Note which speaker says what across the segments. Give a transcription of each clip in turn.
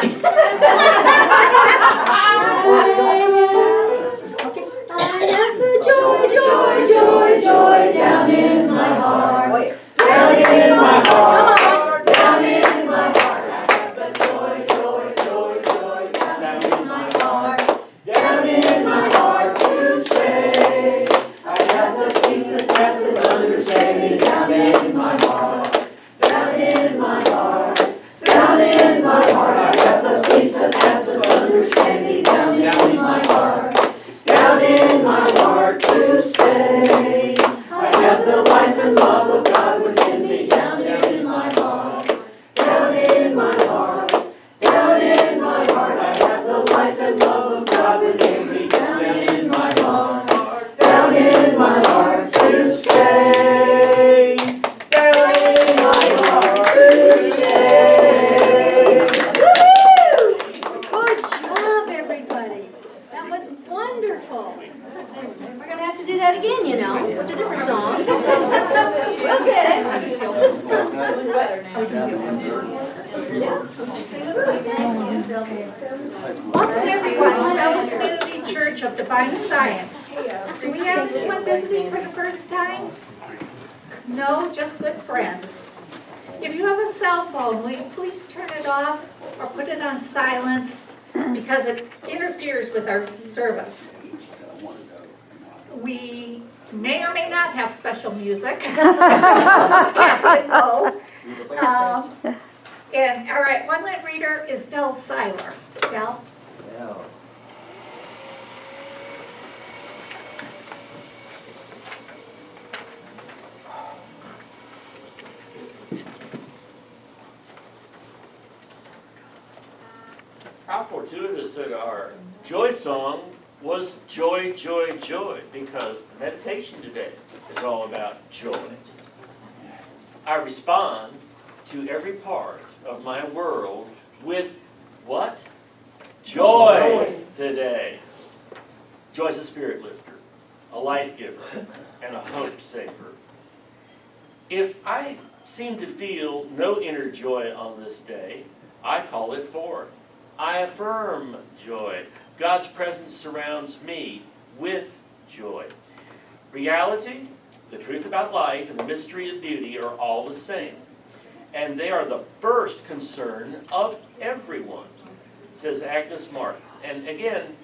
Speaker 1: Okay. I have the joy, joy, joy, joy down in my heart. Down in my heart. Come on. Down in my heart. I have the joy, joy, joy, joy down in my heart. Down in my heart to stay. I have the peace that passes understanding down in my heart. Down in my heart. Down in my heart. I have the peace that passes understanding down in my heart. Down in my heart to stay. I have the life and love of God within me down in my heart. Down in my heart. Down in my heart. I have the life and love of God within me down in my heart. Down in my heart to stay. Down in my heart to stay. Woo! Good job, everybody. That was wonderful. We're going to have to do that again, you know, with a different song. We'll get it.
Speaker 2: Welcome everyone to Roanoke Community Church of Divine Science. Do we have anyone visiting for the first time? No, just good friends. If you have a cell phone, will you please turn it off or put it on silence because it interferes with our service. We may or may not have special music. Let's get it. And all right, one-line reader is Del Seiler. Del?
Speaker 3: How fortuitous that our joy song was joy, joy, joy, because meditation today is all about joy. I respond to every part of my world with what? Joy today. Joy is a spirit lifter, a life giver, and a hope saver. If I seem to feel no inner joy on this day, I call it forth. I affirm joy. God's presence surrounds me with joy. Reality, the truth about life, and the mystery of beauty are all the same. And they are the first concern of everyone, says Agnes Martin. And again,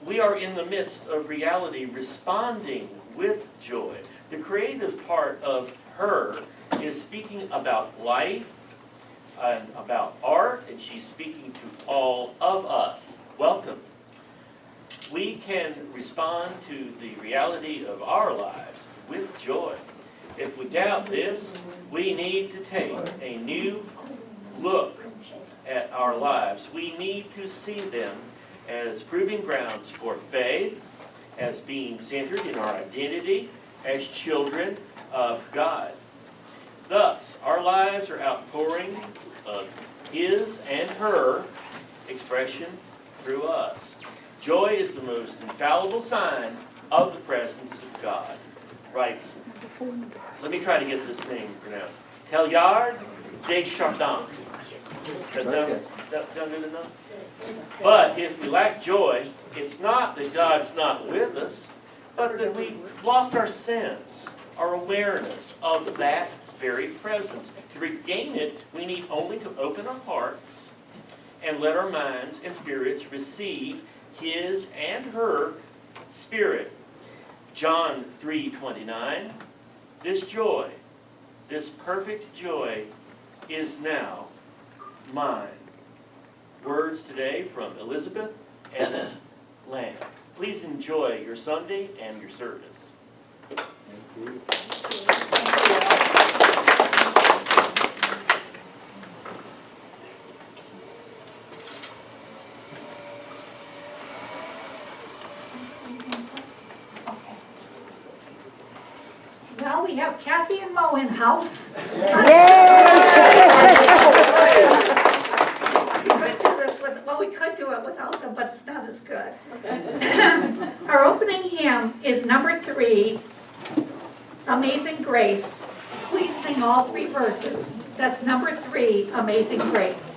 Speaker 3: we are in the midst of reality responding with joy. The creative part of her is speaking about life and about art, and she's speaking to all of us. Welcome. We can respond to the reality of our lives with joy. If we doubt this, we need to take a new look at our lives. We need to see them as proving grounds for faith, as being centered in our identity as children of God. Thus, our lives are outpouring of His and her expression through us. Joy is the most infallible sign of the presence of God. Writes, let me try to get this name pronounced. Teilhard de Chardin. Does that sound good enough? But if we lack joy, it's not that God's not with us, but that we've lost our sense, our awareness of that very presence. To regain it, we need only to open our hearts and let our minds and spirits receive His and her Spirit. John 3:29, this joy, this perfect joy is now mine. Words today from Elizabeth S. Lamb. Please enjoy your Sunday and your service.
Speaker 4: Thank you.
Speaker 2: Well, we have Kathy and Mo in house. We could do it without them, but it's not as good. Our opening hymn is number 3, Amazing Grace. Please sing all 3 verses. That's number 3, Amazing Grace.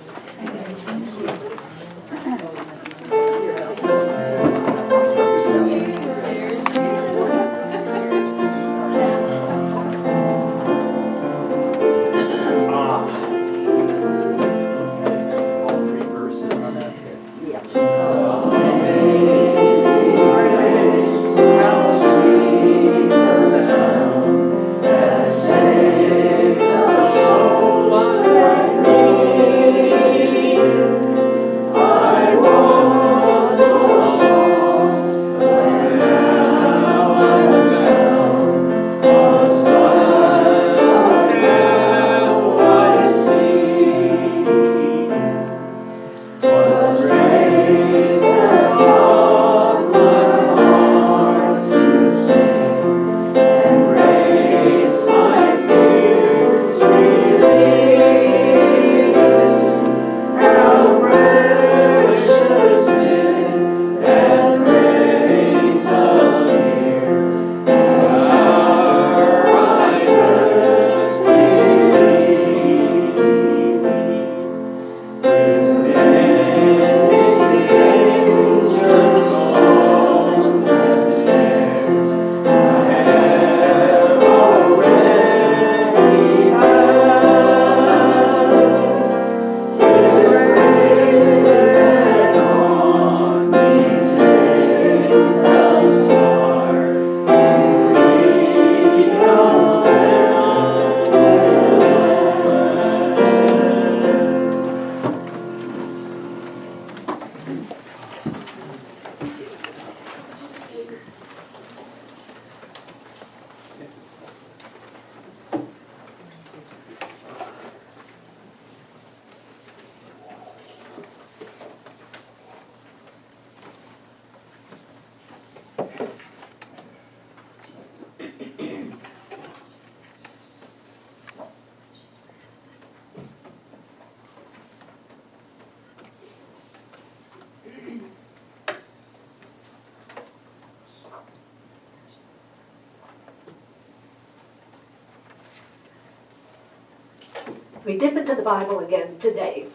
Speaker 1: We dip into the Bible again today,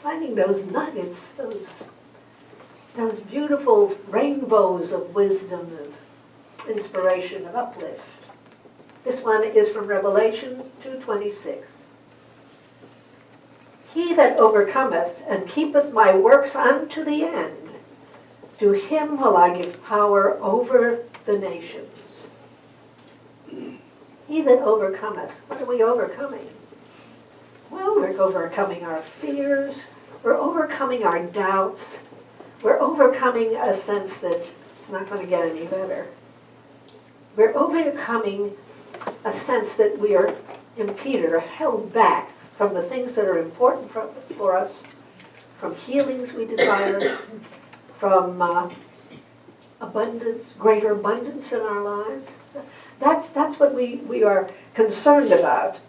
Speaker 1: finding those nuggets, those beautiful rainbows of wisdom, of inspiration, of uplift. This one is from Revelation 2:26. He that overcometh and keepeth my works unto the end, to him will I give power over the nations. He that overcometh. What are we overcoming? Well, we're overcoming our fears. We're overcoming our doubts. We're overcoming a sense that it's not going to get any better. We're overcoming a sense that we are impeded or held back from the things that are important for us, from healings we desire, from abundance, greater abundance in our lives. That's what we are concerned about.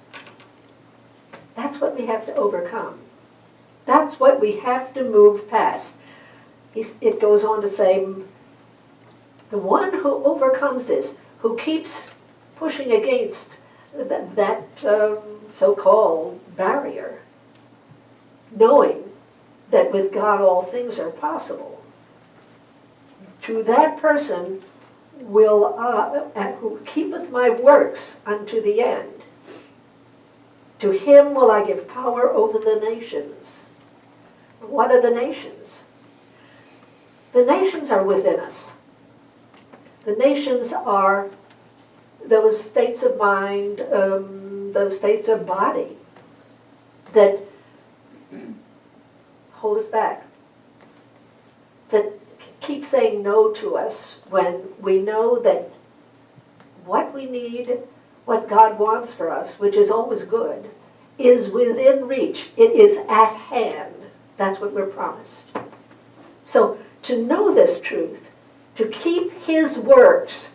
Speaker 1: That's what we have to overcome. That's what we have to move past. It goes on to say, the one who overcomes this, who keeps pushing against that so-called barrier, knowing that with God all things are possible, to that person will who keepeth my works unto the end, to him will I give power over the nations. What are the nations? The nations are within us. The nations are those states of mind, those states of body that hold us back, that keep saying no to us when we know that what we need, what God wants for us, which is always good, is within reach. It is at hand. That's what we're promised. So to know this truth, to keep his works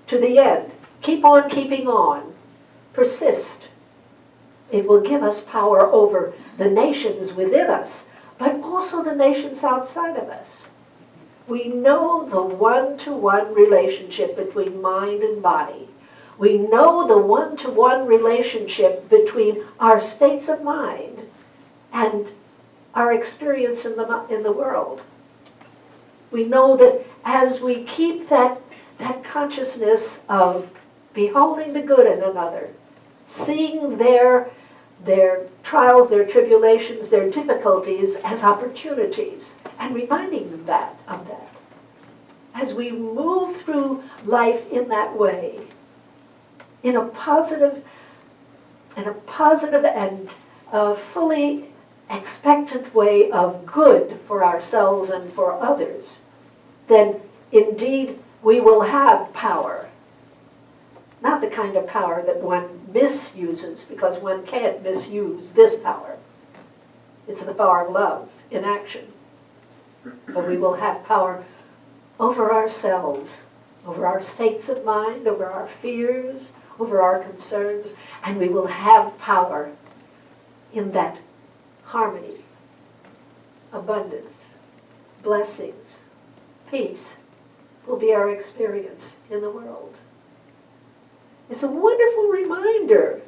Speaker 1: to the end, keep on keeping on, persist, it will give us power over the nations within us, but also the nations outside of us. We know the one-to-one relationship between mind and body. We know the one-to-one relationship between our states of mind and our experience in the world. We know that as we keep that consciousness of beholding the good in another, seeing their trials, their tribulations, their difficulties as opportunities, and reminding them of that. As we move through life in that way, in a positive and fully expectant way of good for ourselves and for others, then indeed we will have power. Not the kind of power that one misuses, because one can't misuse this power. It's the power of love in action. But we will have power over ourselves, over our states of mind, over our fears, over our concerns, and we will have power in that harmony, abundance, blessings, peace will be our experience in the world. It's a wonderful reminder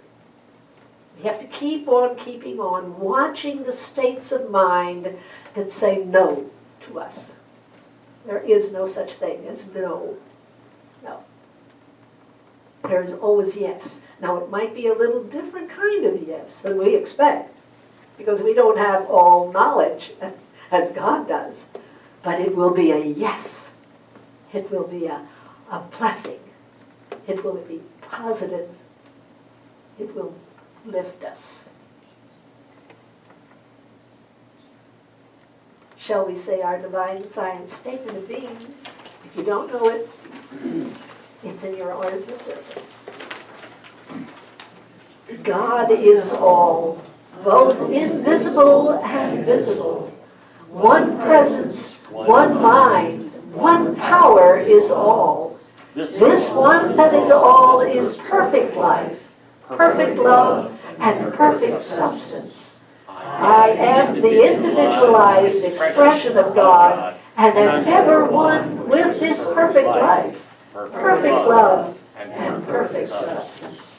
Speaker 1: We have to keep on keeping on, watching the states of mind that say no to us. There is no such thing as no. No. There is always yes. Now it might be a little different kind of yes than we expect, because we don't have all knowledge as God does. But it will be a yes. It will be a blessing. It will be positive. It will lift us. Shall we say our divine science statement of being? If you don't know it, it's in your orders of service. God is all, both invisible and visible. One presence, one mind, one power is all. This one that is all is perfect life, perfect love, and perfect substance. I am the individualized expression of God, and am ever one with this perfect life, perfect love, and perfect substance.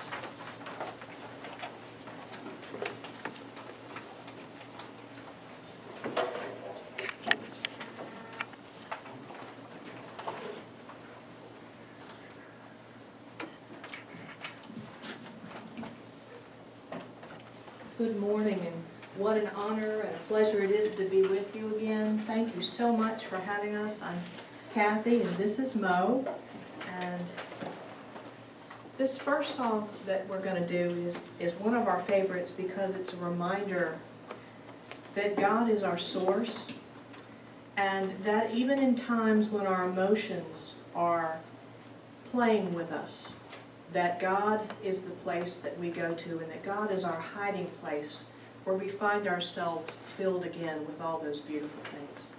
Speaker 5: Good morning, and what an honor and a pleasure it is to be with you again. Thank you so much for having us. I'm Kathy, and this is Mo. And this first song that we're going to do is one of our favorites because it's a reminder that God is our source, and that even in times when our emotions are playing with us, that God is the place that we go to, and that God is our hiding place where we find ourselves filled again with all those beautiful things.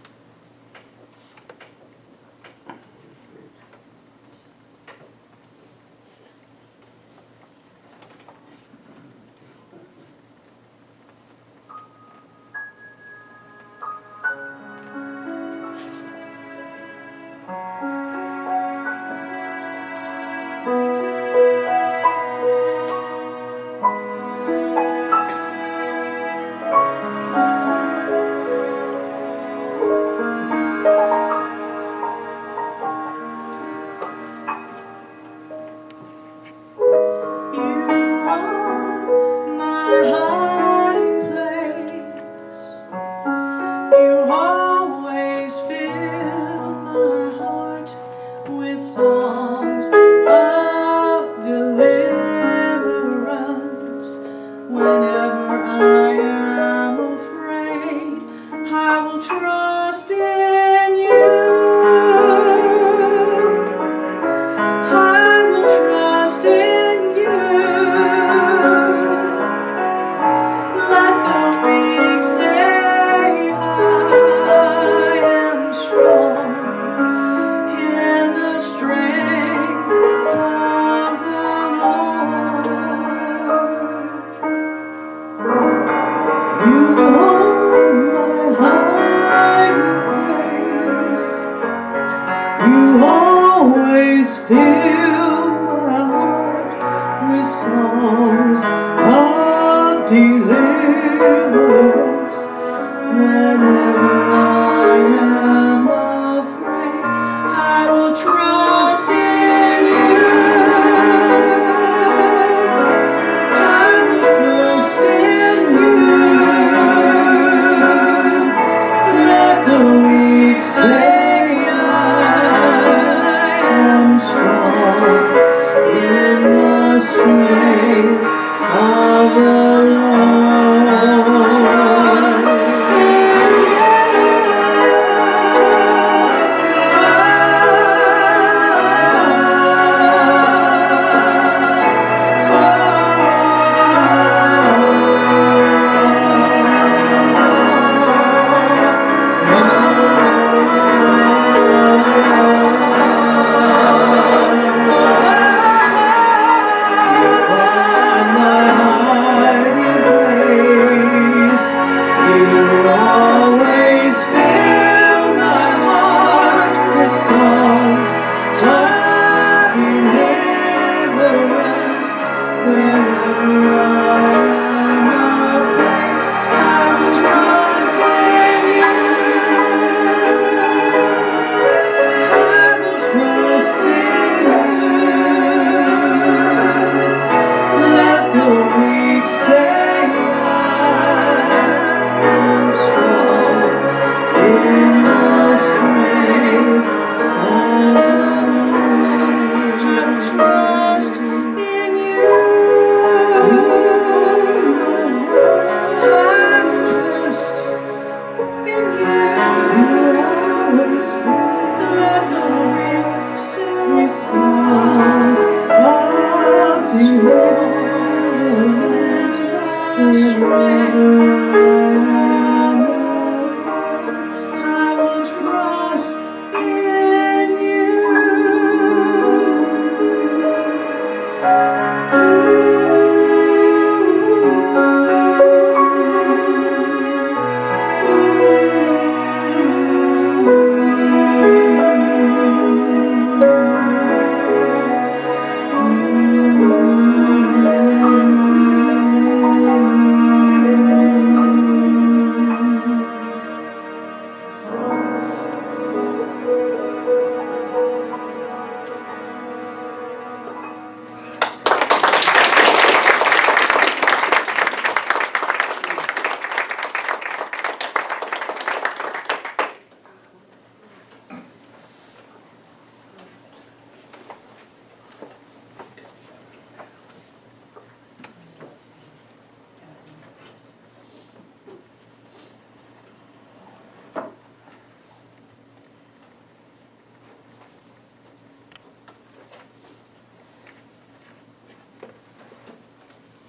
Speaker 5: I will trust in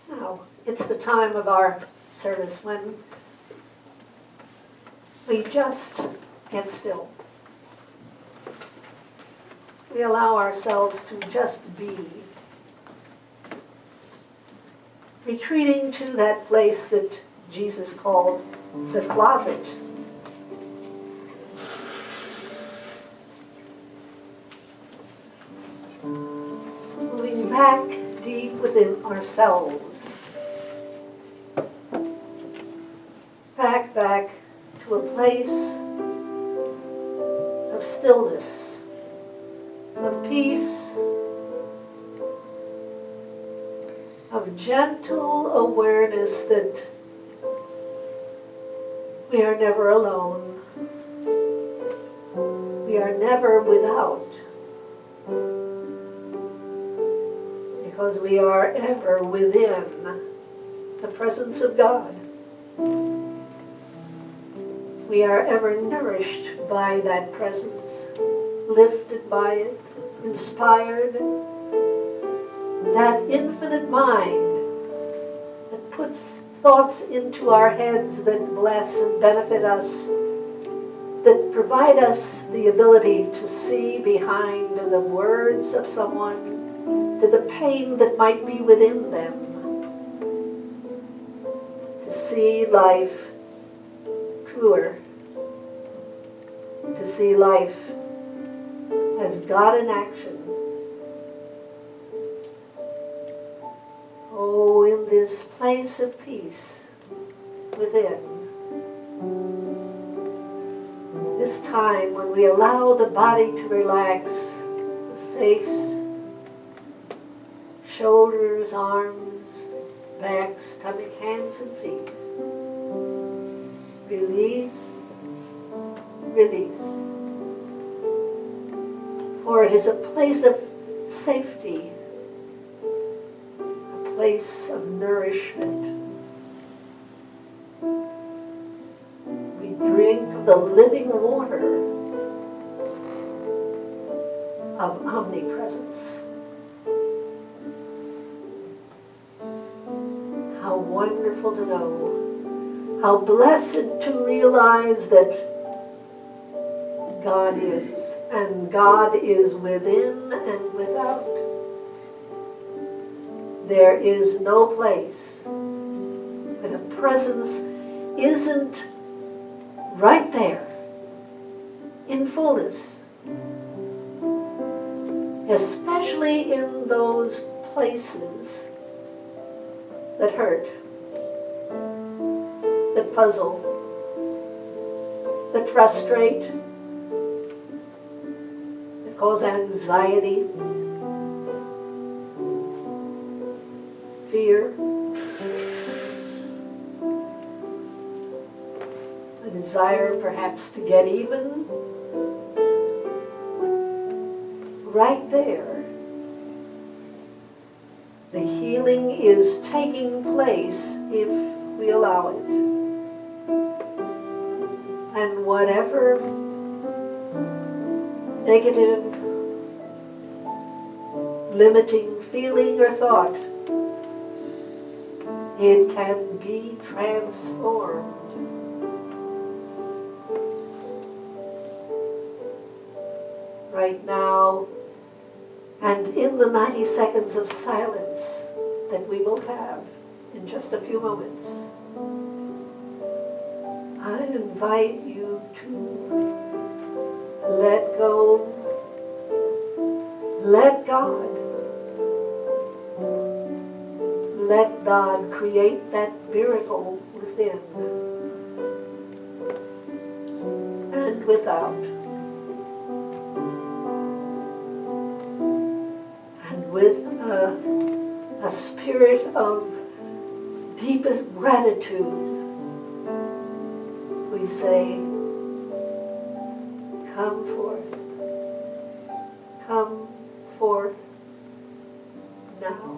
Speaker 1: Now, it's the time of our service when we just get still. We allow ourselves to just be, retreating to that place that Jesus called the closet. Moving back deep within ourselves. Back to a place of stillness, of peace, of gentle awareness that we are never alone. We are never without, because we are ever within the presence of God. We are ever nourished by that presence, lifted by it, inspired. That infinite mind that puts thoughts into our heads that bless and benefit us, that provide us the ability to see behind the words of someone, to the pain that might be within them, to see life truer, to see life as God in action. Oh, in this place of peace within, this time when we allow the body to relax, the face, shoulders, arms, back, stomach, hands and feet. Release, release. For it is a place of safety, a place of nourishment. We drink of the living water of omnipresence. How wonderful to know, how blessed to realize that God is, and God is within and without. There is no place where the presence isn't right there in fullness, especially in those places that hurt, that puzzle, that frustrate, that cause anxiety, fear, a desire perhaps to get even. Right there, the healing is taking place if we allow it. And whatever negative, limiting feeling or thought it can be transformed. Right now, and in the 90 seconds of silence that we will have in just a few moments, I invite you to let go, let God. Let God create that miracle within and without. And with a spirit of deepest gratitude, we say, come forth now.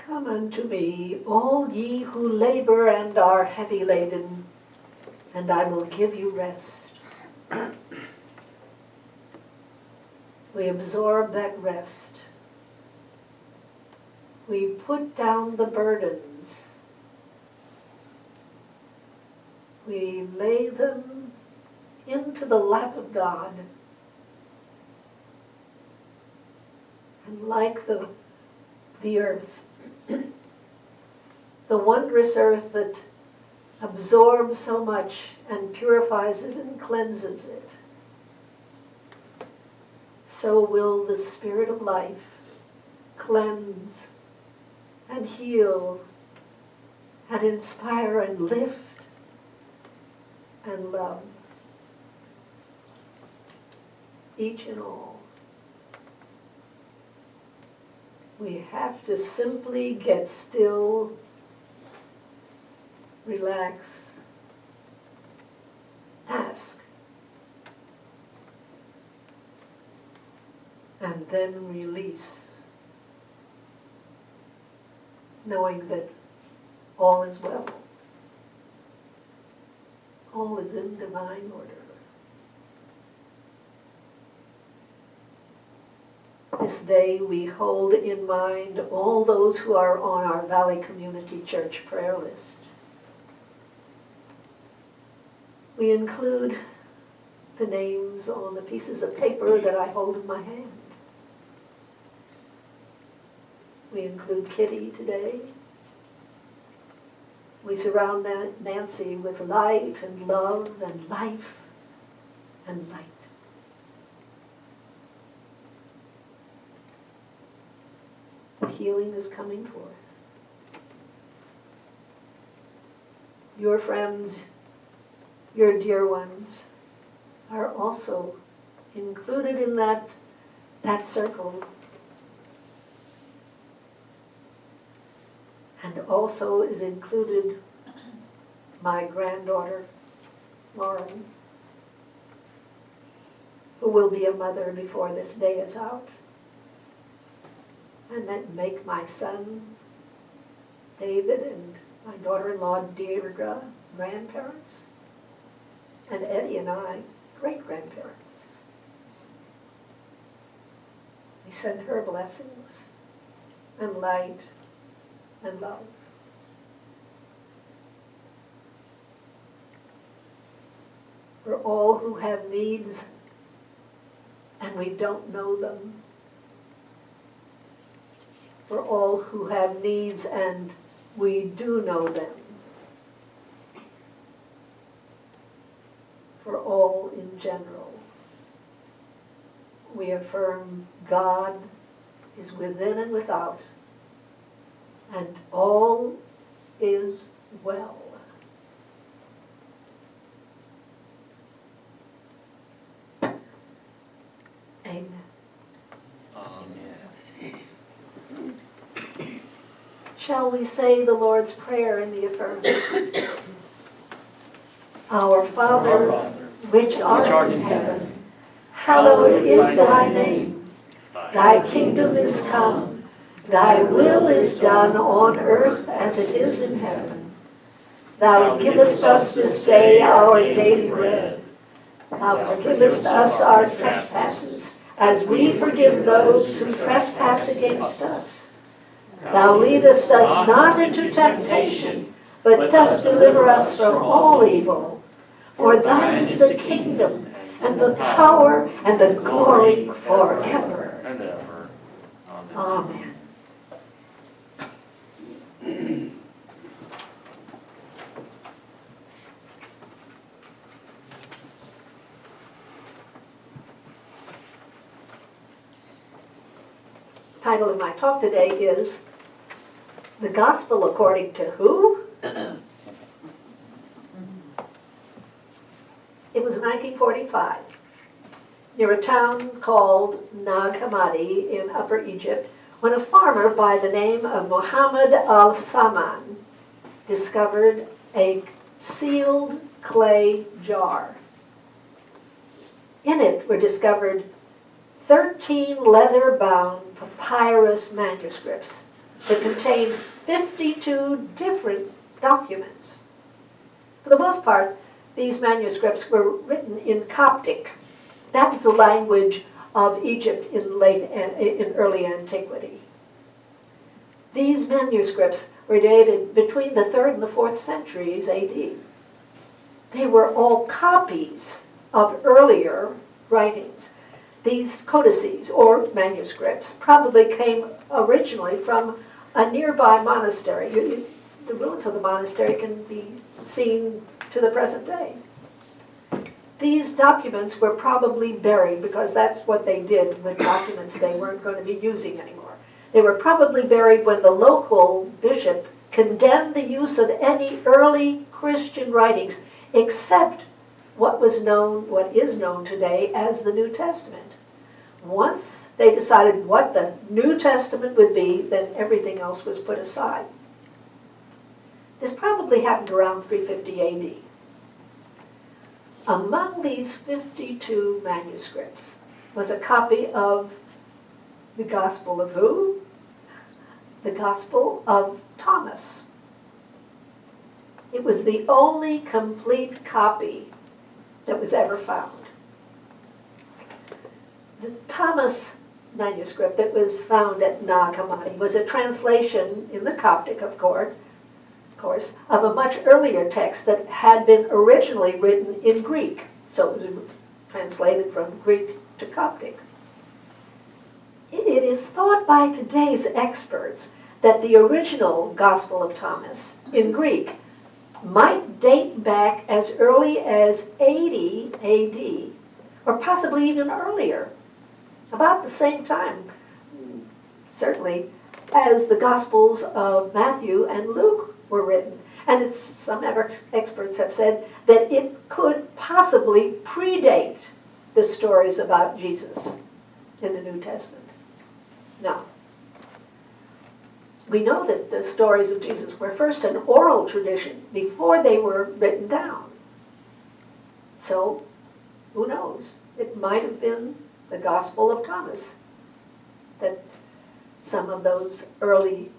Speaker 1: Come unto me, all ye who labor and are heavy laden, and I will give you rest. We absorb that rest. We put down the burdens. We lay them into the lap of God. And like the earth, the wondrous earth that absorbs so much and purifies it and cleanses it, so will the Spirit of life cleanse and heal and inspire and lift and love each and all. We have to simply get still, relax, ask, and then release, knowing that all is well. All is in divine order. This day we hold in mind all those who are on our Valley Community Church prayer list. We include the names on the pieces of paper that I hold in my hand. We include Kitty today. We surround Nancy with light and love and life and light. The healing is coming forth. Your friends, your dear ones, are also included in that circle. And also is included my granddaughter, Lauren, who will be a mother before this day is out. and then make my son David and my daughter-in-law Deirdre grandparents, and Eddie and I great-grandparents. We send her blessings and light and love. For all who have needs and we don't know them. For all who have needs and we do know them. For all in general. We affirm God is within and without, and all is well. Amen. Shall we say the Lord's Prayer in the affirmative? Our Father, which art in heaven, hallowed is thy name. Thy kingdom is come, thy will is done on earth as it is in heaven. Thou givest us this day our daily bread. Thou forgivest us our trespasses, as we forgive those who trespass against us. Thou leadest us not into temptation, but dost deliver us from all evil. For thine is the kingdom, and the power, and the glory forever.
Speaker 3: And ever.
Speaker 1: Amen. The title of my talk today is The Gospel According to Who? It was 1945, near a town called Nag Hammadi in Upper Egypt, when a farmer by the name of Muhammad al-Saman discovered a sealed clay jar. In it were discovered 13 leather-bound papyrus manuscripts that contained 52 different documents. For the most part, these manuscripts were written in Coptic. That was the language of Egypt in early antiquity. These manuscripts were dated between the 3rd and the 4th centuries AD. They were all copies of earlier writings. These codices, or manuscripts, probably came originally from a nearby monastery. The ruins of the monastery can be seen to the present day. These documents were probably buried because that's what they did with documents they weren't going to be using anymore. They were probably buried when the local bishop condemned the use of any early Christian writings except what is known today as the New Testament. Once they decided what the New Testament would be, then everything else was put aside. This probably happened around 350 AD. Among these 52 manuscripts was a copy of the Gospel of who? The Gospel of Thomas. It was the only complete copy that was ever found. The Thomas manuscript that was found at Nag Hammadi was a translation in the Coptic, of course, of a much earlier text that had been originally written in Greek. So it was translated from Greek to Coptic. It is thought by today's experts that the original Gospel of Thomas in Greek might date back as early as 80 AD, or possibly even earlier, about the same time, certainly, as the Gospels of Matthew and Luke were written. And some experts have said that it could possibly predate the stories about Jesus in the New Testament. Now, we know that the stories of Jesus were first an oral tradition before they were written down. So, who knows? It might have been the Gospel of Thomas that some of those early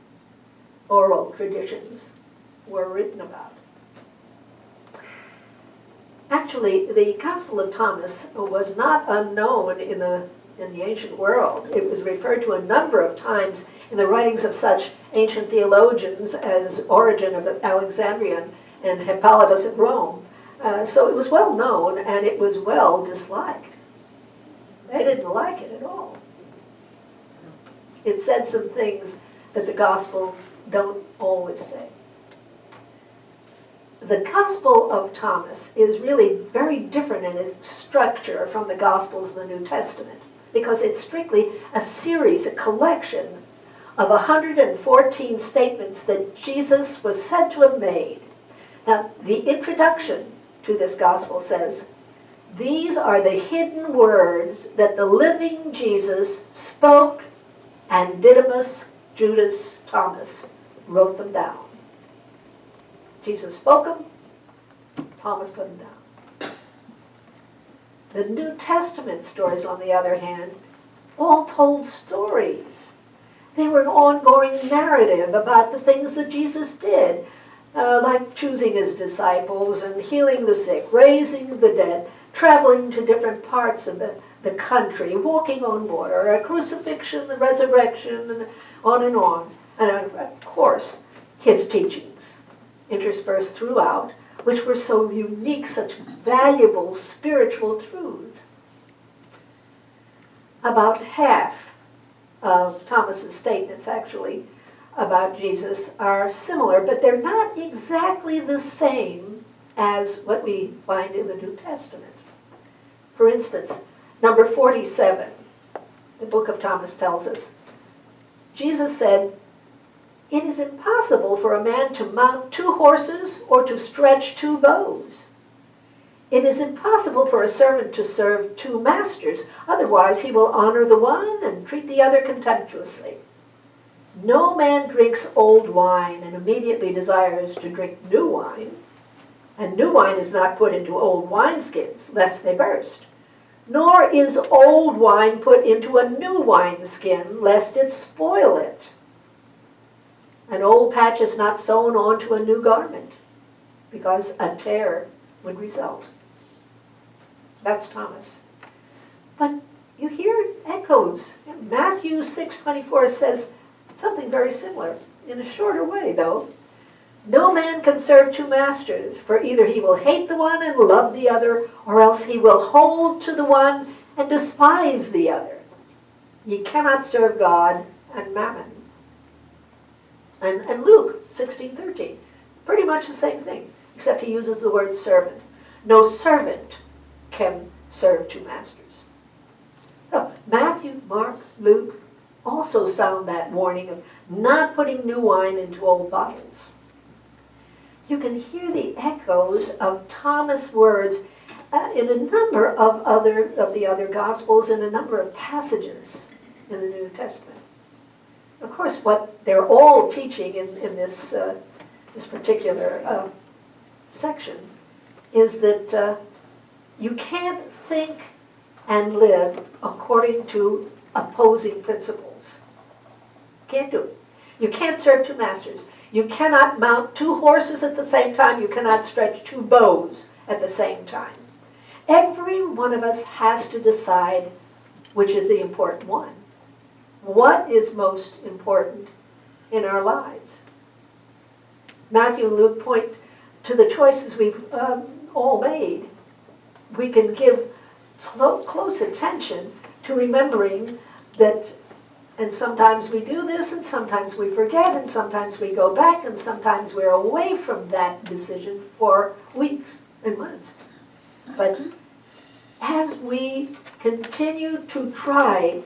Speaker 1: oral traditions were written about. Actually, the Gospel of Thomas was not unknown in the ancient world. It was referred to a number of times in the writings of such ancient theologians as Origen of Alexandria and Hippolytus of Rome. So it was well known, and it was well disliked. They didn't like it at all. It said some things that the Gospels don't always say. The Gospel of Thomas is really very different in its structure from the Gospels of the New Testament, because it's strictly a series, a collection of 114 statements that Jesus was said to have made. Now, the introduction to this Gospel says, "These are the hidden words that the living Jesus spoke, and Didymus, Judas, Thomas wrote them down." Jesus spoke them, Thomas put them down. The New Testament stories, on the other hand, all told stories. They were an ongoing narrative about the things that Jesus did, like choosing his disciples and healing the sick, raising the dead, traveling to different parts of the country, walking on water, a crucifixion, the resurrection, and on and on. And of course, his teachings interspersed throughout, which were so unique, such valuable spiritual truths. About half of Thomas's statements, actually, about Jesus are similar, but they're not exactly the same as what we find in the New Testament. For instance, number 47, the book of Thomas tells us, Jesus said, "It is impossible for a man to mount 2 horses or to stretch 2 bows. It is impossible for a servant to serve 2 masters, otherwise he will honor the one and treat the other contemptuously. No man drinks old wine and immediately desires to drink new wine, and new wine is not put into old wineskins, lest they burst. Nor is old wine put into a new wineskin, lest it spoil it. An old patch is not sewn onto a new garment, because a tear would result." That's Thomas. But you hear echoes. Matthew 6:24 says something very similar, in a shorter way, though. "No man can serve 2 masters, for either he will hate the one and love the other, or else he will hold to the one and despise the other. Ye cannot serve God and mammon." And Luke 16:13, pretty much the same thing, except he uses the word servant. No servant can serve 2 masters. So Matthew, Mark, Luke also sound that warning of not putting new wine into old bottles. You can hear the echoes of Thomas' words in a number of the other Gospels, in a number of passages in the New Testament. Of course, what they're all teaching in this particular section is that you can't think and live according to opposing principles. Can't do it. You can't serve 2 masters. You cannot mount 2 horses at the same time. You cannot stretch 2 bows at the same time. Every one of us has to decide which is the important one. What is most important in our lives? Matthew and Luke point to the choices we've all made. We can give close attention to remembering that, and sometimes we do this, and sometimes we forget, and sometimes we go back, and sometimes we're away from that decision for weeks and months. But as we continue to try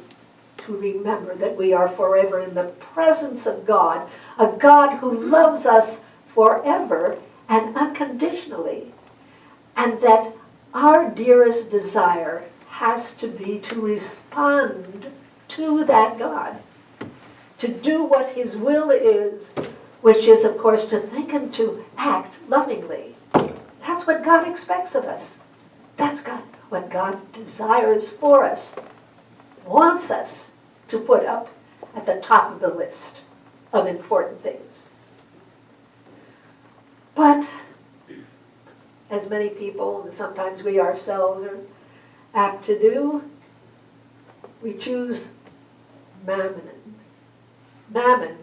Speaker 1: to remember that we are forever in the presence of God, a God who loves us forever and unconditionally, and that our dearest desire has to be to respond to that God, to do what his will is, which is, of course, to think and to act lovingly. That's what God expects of us. That's what God desires for us, wants us to put up at the top of the list of important things. But, as many people, and sometimes we ourselves are apt to do, we choose mammon. Mammon.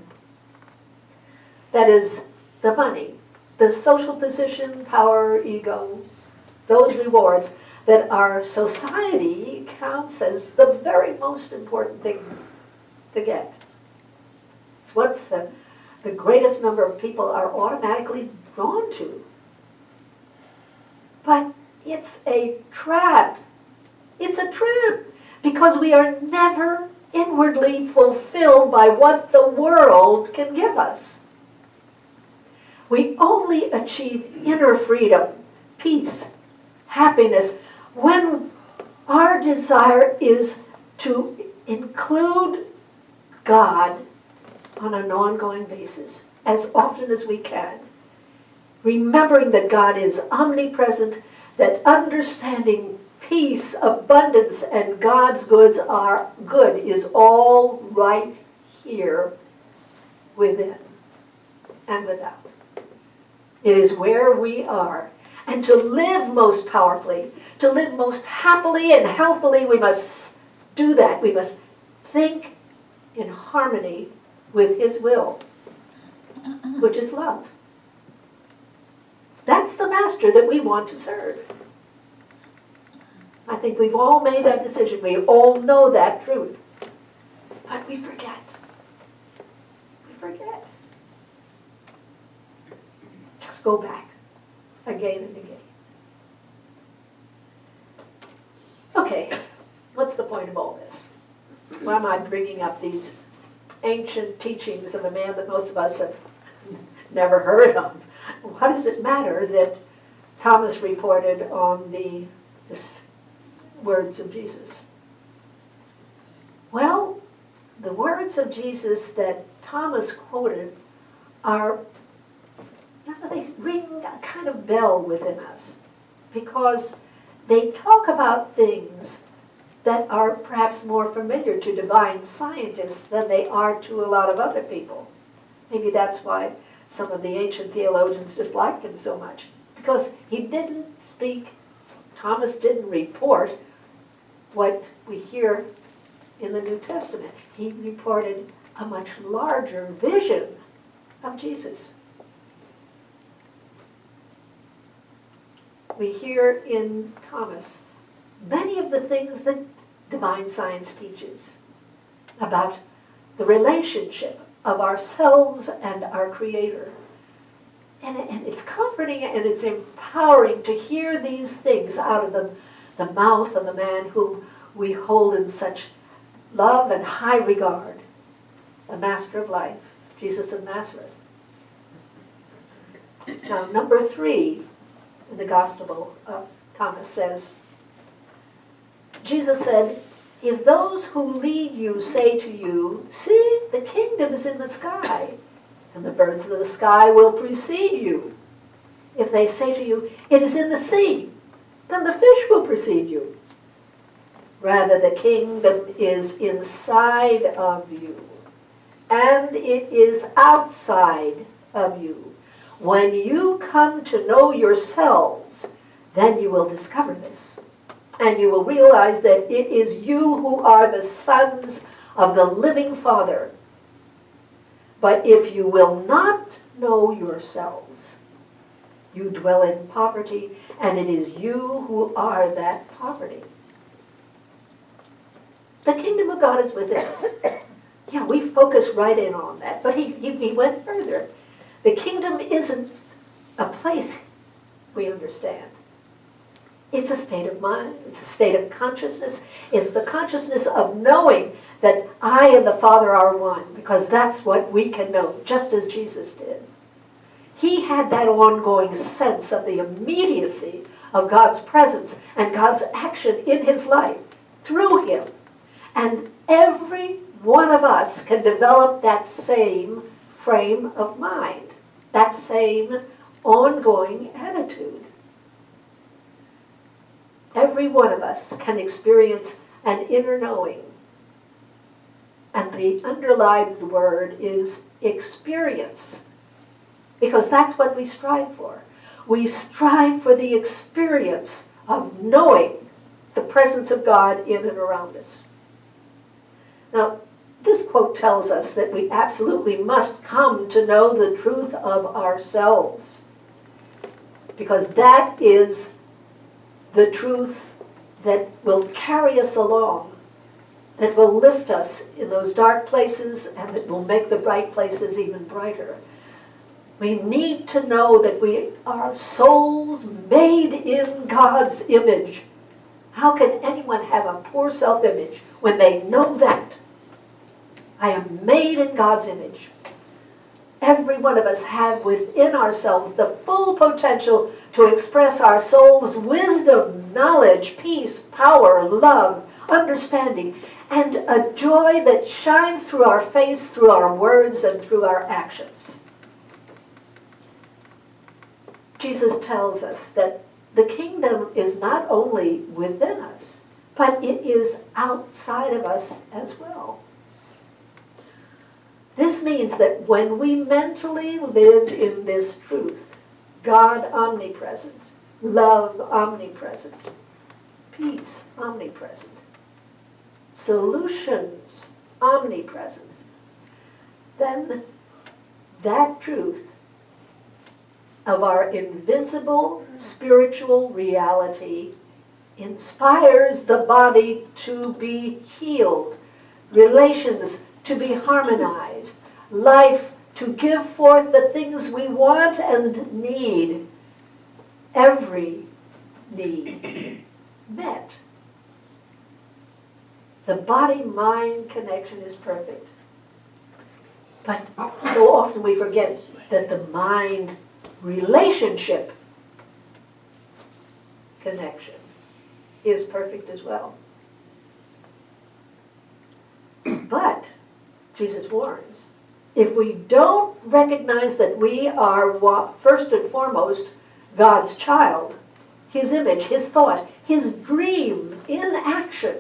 Speaker 1: That is the money, the social position, power, ego, those rewards that our society counts as the very most important thing to get. It's what's the greatest number of people are automatically drawn to. But it's a trap. It's a trap because we are never inwardly fulfilled by what the world can give us. We only achieve inner freedom, peace, happiness, when our desire is to include God on an ongoing basis, as often as we can. Remembering that God is omnipresent, that understanding peace, abundance, and God's goods are good is all right here within and without. It is where we are. And to live most powerfully, to live most happily and healthily, we must do that. We must think in harmony with His will, which is love. That's the master that we want to serve. I think we've all made that decision. We all know that truth. But we forget. We forget. Just go back again and again. Okay, what's the point of all this? Why am I bringing up these ancient teachings of a man that most of us have never heard of? Why does it matter that Thomas reported on the words of Jesus? Well, the words of Jesus that Thomas quoted are, they ring a kind of bell within us because they talk about things that are perhaps more familiar to divine scientists than they are to a lot of other people. Maybe that's why some of the ancient theologians disliked him so much, because he didn't speak, Thomas didn't report what we hear in the New Testament. He reported a much larger vision of Jesus. We hear in Thomas many of the things that divine science teaches about the relationship of ourselves and our Creator. And it's comforting and it's empowering to hear these things out of the mouth of the man whom we hold in such love and high regard, the Master of Life, Jesus of Nazareth. Now, number 3 in the Gospel of Thomas says, Jesus said, if those who lead you say to you, see, the kingdom is in the sky, and the birds of the sky will precede you. If they say to you, it is in the sea, then the fish will precede you. Rather, the kingdom is inside of you, and it is outside of you. When you come to know yourselves, then you will discover this. And you will realize that it is you who are the sons of the living Father. But if you will not know yourselves, you dwell in poverty, and it is you who are that poverty. The kingdom of God is within us. Yeah, we focus right in on that, but he went further. The kingdom isn't a place we understand. It's a state of mind. It's a state of consciousness. It's the consciousness of knowing that I and the Father are one, because that's what we can know, just as Jesus did. He had that ongoing sense of the immediacy of God's presence and God's action in his life through him. And every one of us can develop that same frame of mind, that same ongoing attitude. Every one of us can experience an inner knowing And the underlined word is experience, because that's what we strive for. We strive for the experience of knowing the presence of God in and around us. Now, this quote tells us that we absolutely must come to know the truth of ourselves, because that is the truth that will carry us along, that will lift us in those dark places, and that will make the bright places even brighter. We need to know that we are souls made in God's image. How can anyone have a poor self-image when they know that? I am made in God's image. Every one of us have within ourselves the full potential to express our soul's wisdom, knowledge, peace, power, love, understanding, and a joy that shines through our face, through our words, and through our actions. Jesus tells us that the kingdom is not only within us, but it is outside of us as well. This means that when we mentally live in this truth, God omnipresent, love omnipresent, peace omnipresent, solutions omnipresent, then that truth of our invincible spiritual reality inspires the body to be healed, relations to be harmonized, life to give forth the things we want and need, every need met. The body-mind connection is perfect. But so often we forget that the mind relationship connection is perfect as well. But, Jesus warns, if we don't recognize that we are, first and foremost, God's child, His image, His thought, His dream in action,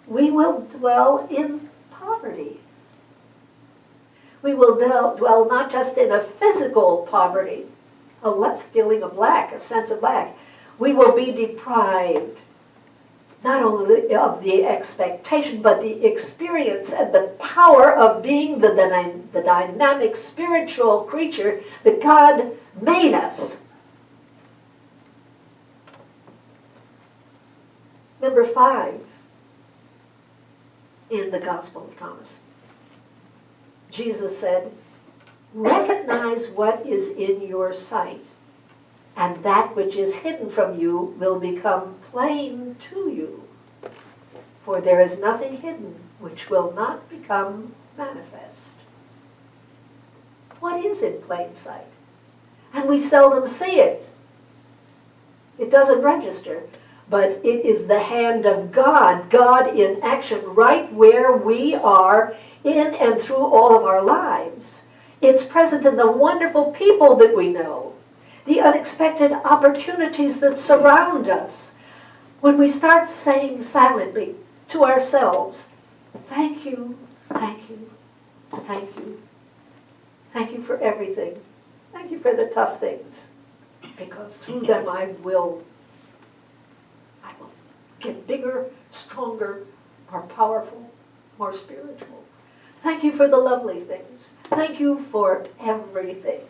Speaker 1: we will dwell in poverty. We will dwell not just in a physical poverty, a feeling of lack, a sense of lack. We will be deprived not only of the expectation, but the experience and the power of being the dynamic spiritual creature that God made us. Number 5 in the Gospel of Thomas. Jesus said, recognize what is in your sight, and that which is hidden from you will become plain to you. For there is nothing hidden which will not become manifest. What is in plain sight? And we seldom see it. It doesn't register. But it is the hand of God, God in action, right where we are in and through all of our lives. It's present in the wonderful people that we know, the unexpected opportunities that surround us. When we start saying silently to ourselves, thank you, thank you, thank you. Thank you for everything. Thank you for the tough things, because through them I will get bigger, stronger, more powerful, more spiritual. Thank you for the lovely things. Thank you for everything.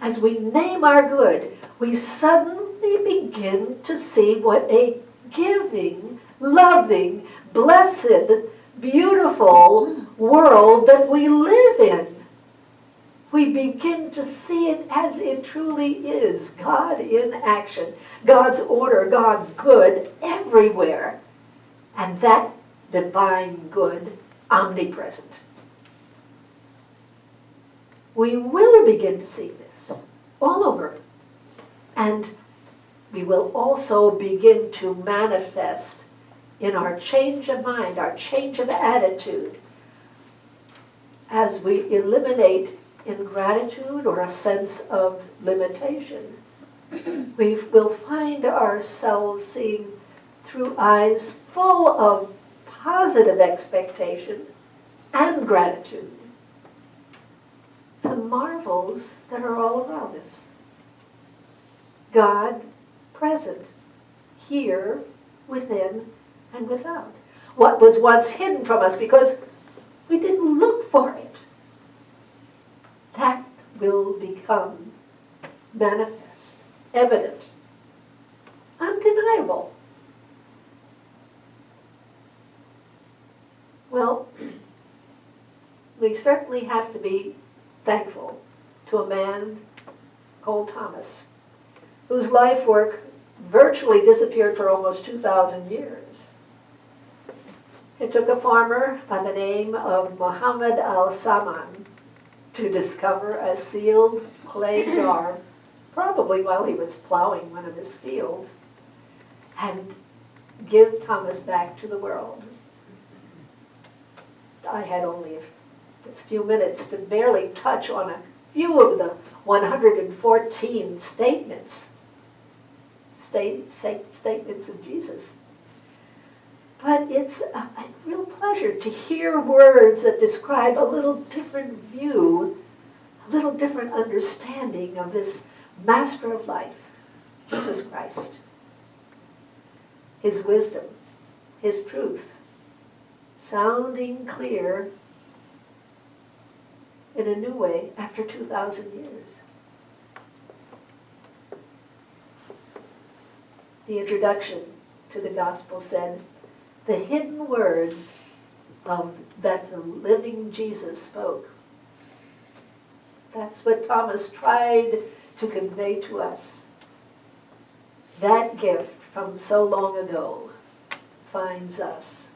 Speaker 1: As we name our good, we suddenly begin to see what a giving, loving, blessed, beautiful world that we live in. We begin to see it as it truly is, God in action, God's order, God's good everywhere, and that divine good omnipresent. We will begin to see this all over, and we will also begin to manifest in our change of mind, our change of attitude, as we eliminate ingratitude or a sense of limitation. We will find ourselves seeing through eyes full of positive expectation and gratitude to marvels that are all around us. God present, here, within, and without. What was once hidden from us because we didn't look for it, that will become manifest, evident, undeniable. Well, we certainly have to be thankful to a man called Thomas, whose life work virtually disappeared for almost 2,000 years. It took a farmer by the name of Muhammad al-Saman to discover a sealed clay jar, probably while he was plowing one of his fields, and give Thomas back to the world. I had only a few minutes to barely touch on a few of the 114 statements of Jesus. But it's a real pleasure to hear words that describe a little different view, a little different understanding of this master of life, Jesus Christ. His wisdom, his truth, sounding clear in a new way after 2,000 years. The introduction to the gospel said, the hidden words that the living Jesus spoke. That's what Thomas tried to convey to us. That gift from so long ago finds us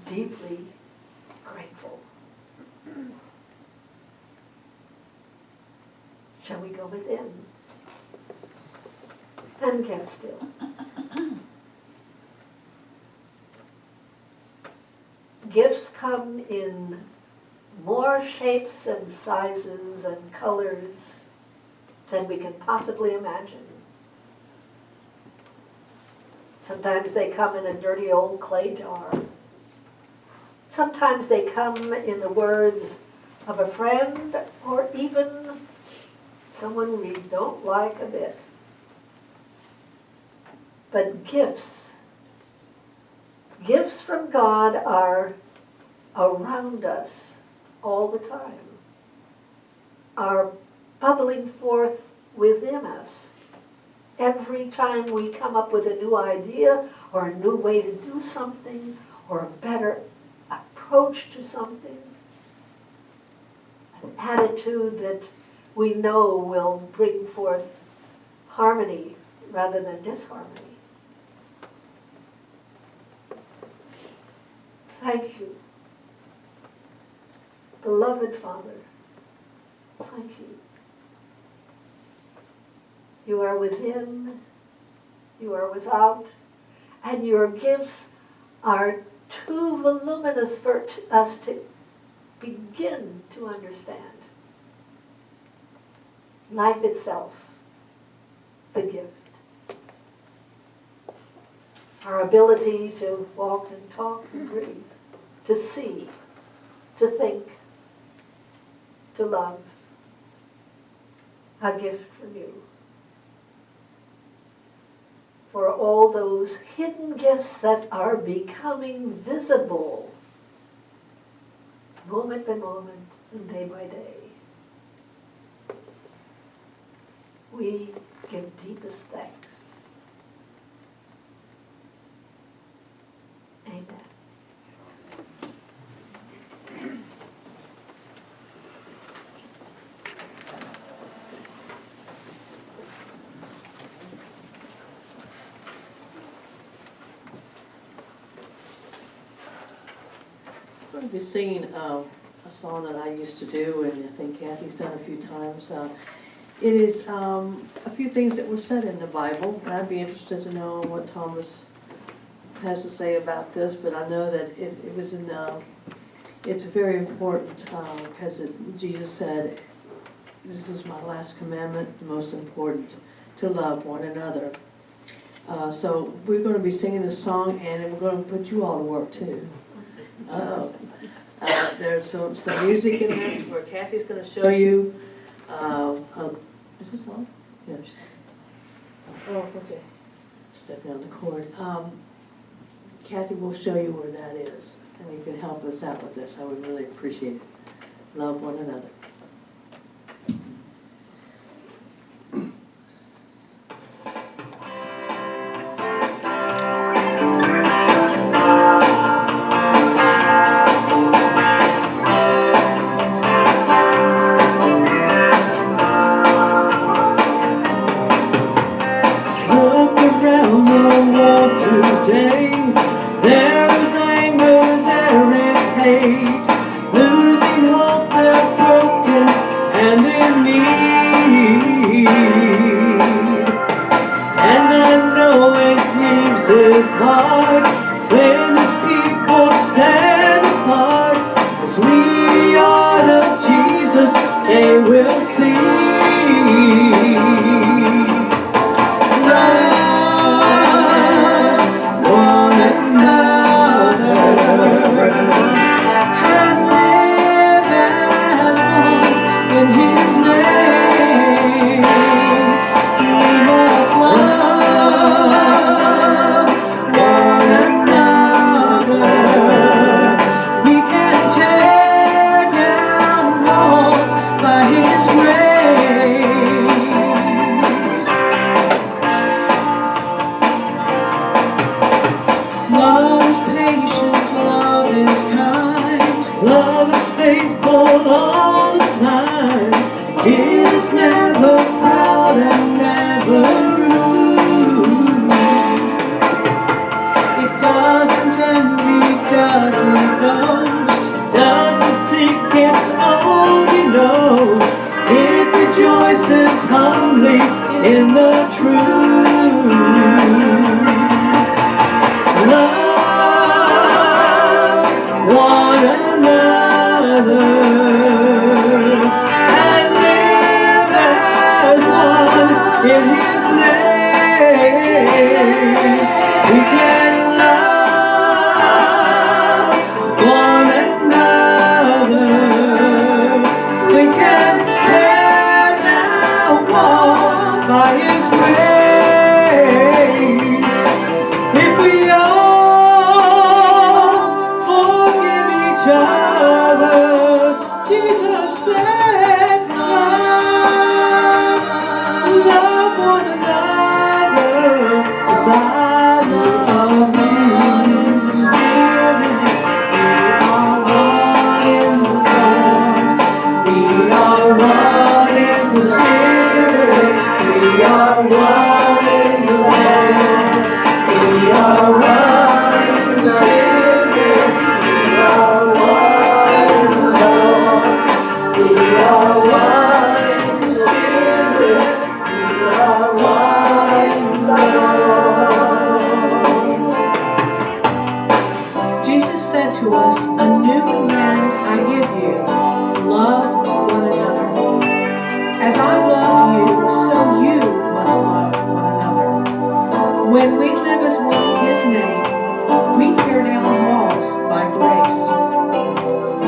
Speaker 1: deeply grateful. Shall we go within and get still? Gifts come in more shapes and sizes and colors than we can possibly imagine. Sometimes they come in a dirty old clay jar. Sometimes they come in the words of a friend or even someone we don't like a bit. But gifts from God are around us all the time, are bubbling forth within us. Every time we come up with a new idea or a new way to do something or a better approach to something, an attitude that we know will bring forth harmony rather than disharmony. Thank you, beloved Father. Thank you. You are within, you are without, and your gifts are too voluminous for us to begin to understand. Life itself, the gift. Our ability to walk and talk and breathe, to see, to think, to love. A gift from you. For all those hidden gifts that are becoming visible moment by moment and day by day. We give deepest thanks. Amen.
Speaker 6: I'm going to be singing a song that I used to do, and I think Kathy's done a few times. It is a few things that were said in the Bible, and I'd be interested to know what Thomas has to say about this, but I know that it was in it's very important because Jesus said, this is my last commandment, the most important, to love one another. So we're going to be singing this song, and then we're going to put you all to work too. There's some music in this where Kathy's going to show you. Is this on? Yes. Oh, okay. Step down the cord. Kathy will show you where that is, and you can help us out with this. I would really appreciate it. Love one another.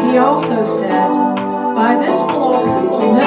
Speaker 5: He also said, "By this will all people know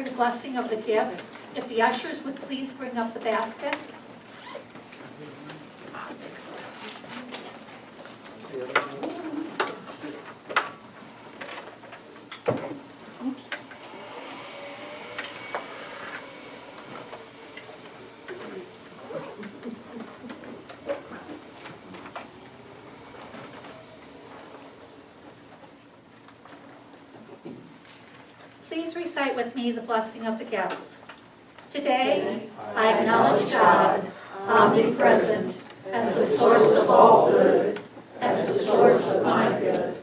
Speaker 2: for the blessing of the gifts. If the ushers would please bring up the baskets. Please recite with me the blessing of the gifts. Today, I acknowledge God, omnipresent, as the source of all good, as the source of my good.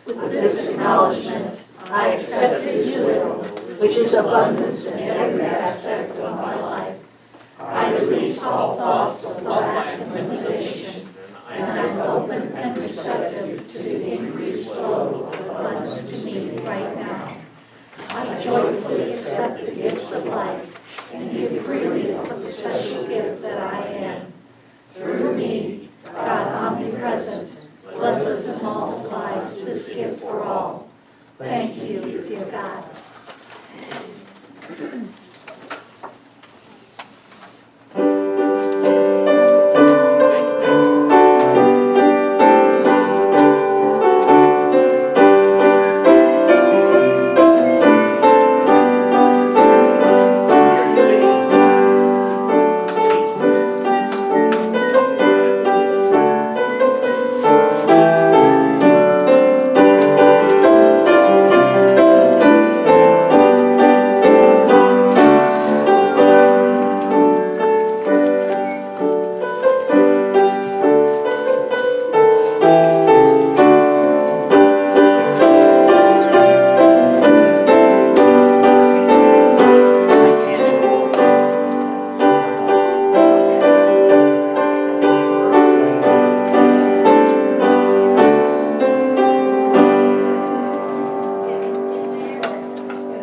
Speaker 2: With this acknowledgement, I accept His will, which is abundance in every aspect of my life. I release all thoughts of lack and limitation, and I'm open and receptive to the increased flow of abundance to me right now. I joyfully accept the gifts of life and give freely of the special gift that I am. Through me, God omnipresent, blesses and multiplies this gift for all. Thank you, dear God.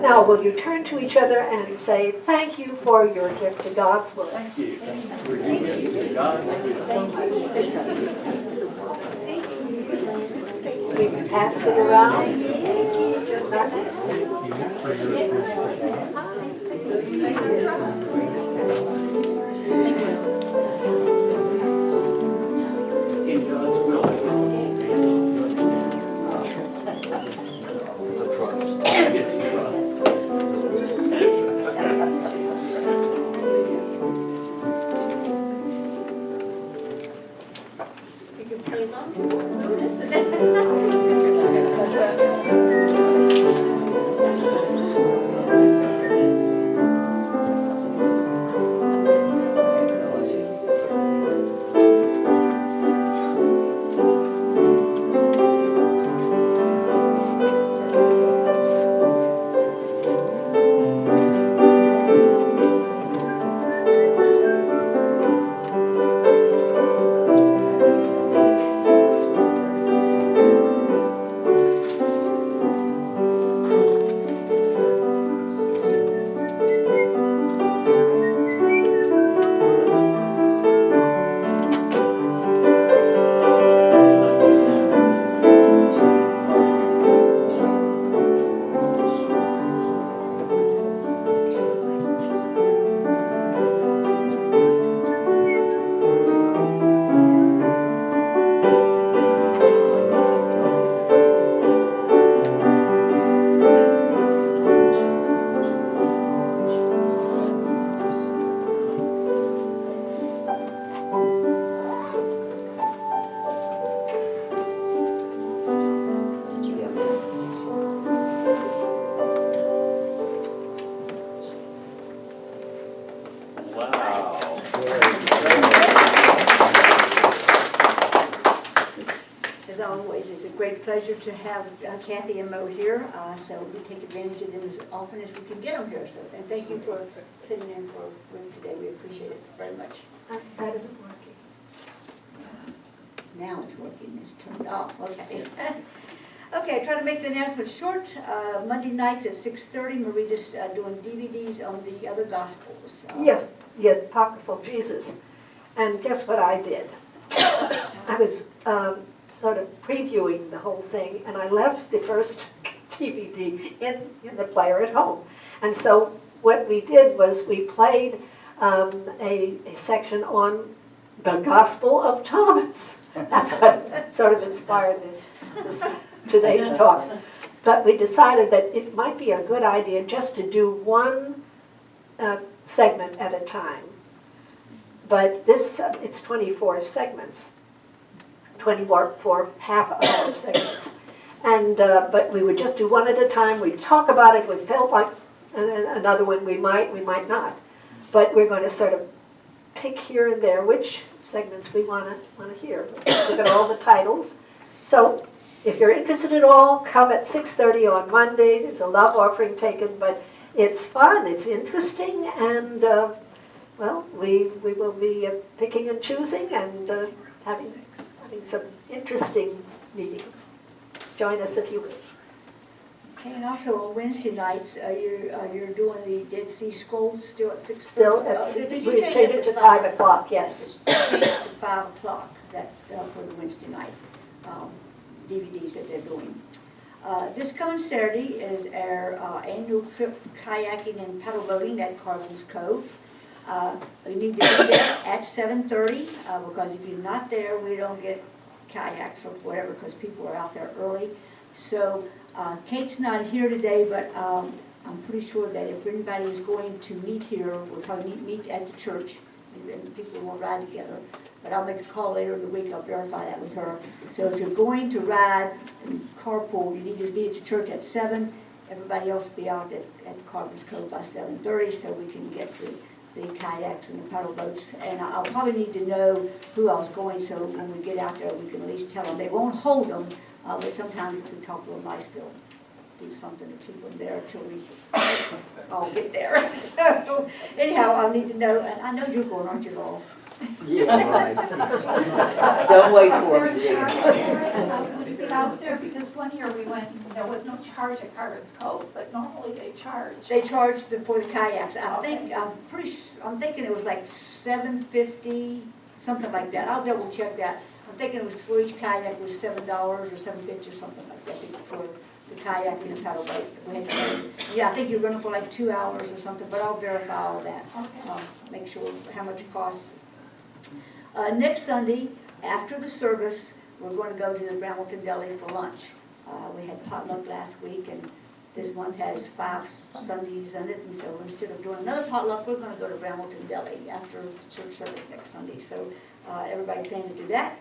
Speaker 1: Now, will you turn to each other and say, thank you for your gift to God's Word.
Speaker 3: Thank you. For your gift to God.
Speaker 1: We can pass it around.
Speaker 3: In God's will. Yes, trust.
Speaker 2: You can play along. Notice it.
Speaker 7: As always, it's a great pleasure to have Kathy and Mo here, so we take advantage of them as often as we can get them here. So and thank you for sitting in for room today. We appreciate it very much.
Speaker 1: That isn't working.
Speaker 7: Now it's working. It's turned off. Okay. Okay, try to make the announcement short. Monday nights at 6:30, Maurita's doing DVDs on the other Gospels.
Speaker 1: Yeah, the Apocryphal Jesus. And guess what I did? I was sort of previewing the whole thing, and I left the first DVD in the player at home. And so what we did was we played a section on the Gospel of Thomas. That's what sort of inspired this today's talk. But we decided that it might be a good idea just to do one segment at a time. But this, it's 24 segments, 24 half-hour segments. And, but we would just do one at a time. We'd talk about it. We felt like another one we might not. But we're going to sort of pick here and there which segments we want to hear. Look at all the titles. So if you're interested at all, come at 6:30 on Monday. There's a love offering taken, but it's fun, it's interesting, and well, we will be picking and choosing and having some interesting meetings. Join us if you wish.
Speaker 7: Okay, and also on Wednesday nights, you're doing the Dead Sea Scrolls still at 6:30?
Speaker 1: Still at, we've changed it to 5 o'clock, yes.
Speaker 7: It's changed to 5 o'clock that, for the Wednesday night DVDs that they're doing. This coming Saturday is our annual trip kayaking and paddle boating at Carvin's Cove. You need to be there at 7:30 because if you're not there, we don't get kayaks or whatever because people are out there early. So Kate's not here today, but I'm pretty sure that if anybody is going to meet here, we'll probably meet at the church, and then people will ride together. But I'll make a call later in the week, I'll verify that with her. So if you're going to ride and carpool, you need to be at the church at 7. Everybody else be out at Carvin's Cove by 7:30 so we can get the kayaks and the paddle boats. And I'll probably need to know who else is going so when we get out there, we can at least tell them. They won't hold them, but sometimes if we talk real nice, they'll do something to keep them there until we all get there. So anyhow, I'll need to know, and I know you're going, aren't you, Laurel?
Speaker 4: Yeah, right. Don't wait for me, Jane.
Speaker 2: Get out there because one year we went, there was no charge at Carvin's Cove, but normally they charge.
Speaker 7: They charge for the kayaks. I'm thinking it was like $7.50, something like that. I'll double check that. I'm thinking it was for each kayak was $7 or $7.50 or something like that for the kayak and the paddle boat. Yeah, I think you're running for like 2 hours or something, but I'll verify all that.
Speaker 2: Okay.
Speaker 7: Make sure how much it costs. Next Sunday, after the service, we're going to go to the Bramilton Deli for lunch. We had potluck last week, and this month has 5 Sundays in it, and so instead of doing another potluck, we're going to go to Bramilton Deli after church service next Sunday. So everybody plan to do that.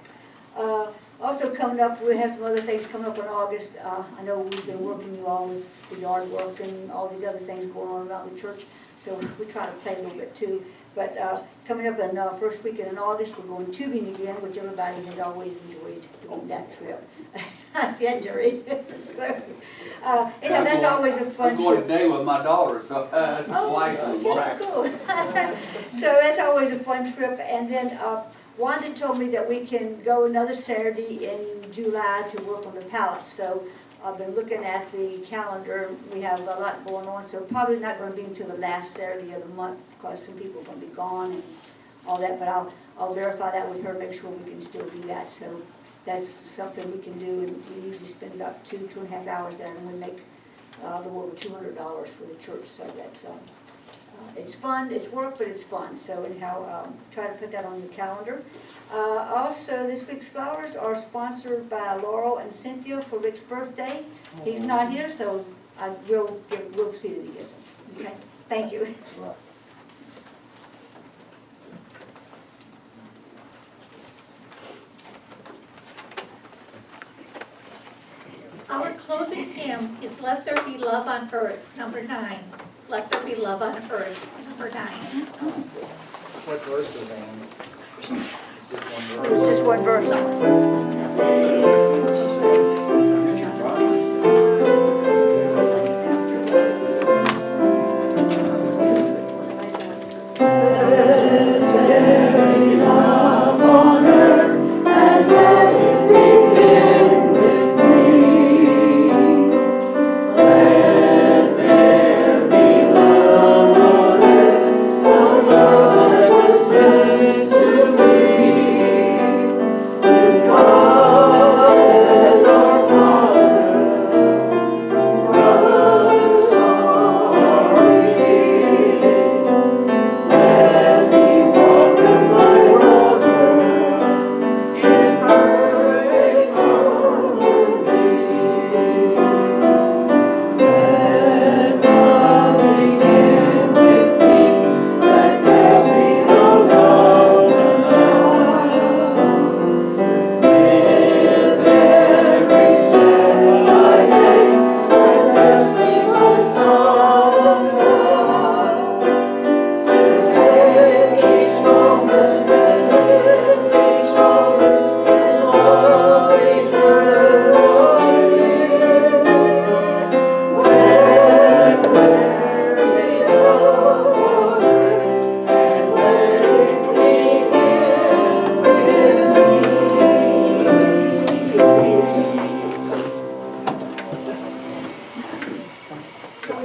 Speaker 7: Also coming up, we have some other things coming up in August. I know we've been working you all with the yard work and all these other things going on around the church, so we try to play a little bit too. But coming up in first weekend in August, we're going tubing again, which everybody has always enjoyed doing that trip. Yeah, Jerry. So, anyhow, that's always a fun
Speaker 8: I'm going
Speaker 7: trip.
Speaker 8: today with my daughter, so that's flights and
Speaker 7: Okay, cool. So that's always a fun trip. And then Wanda told me that we can go another Saturday in July to work on the pallets. So I've been looking at the calendar. We have a lot going on, so probably not going to be until the last Saturday of the month because some people are going to be gone and all that. But I'll verify that with her, make sure we can still do that. So that's something we can do, and we usually spend about 2.5 hours there, and we make a little over $200 for the church. So that's it's fun. It's work, but it's fun. So anyhow, try to put that on your calendar. Also, this week's flowers are sponsored by Laurel and Cynthia for Rick's birthday. He's not here, so we'll see that he gets them. Okay, thank you.
Speaker 2: Our closing hymn is Let There Be Love on Earth, number 9. Let There Be Love on Earth, number 9.
Speaker 4: What verse is that?
Speaker 7: There's just one verse on it.
Speaker 1: Father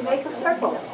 Speaker 1: make a circle.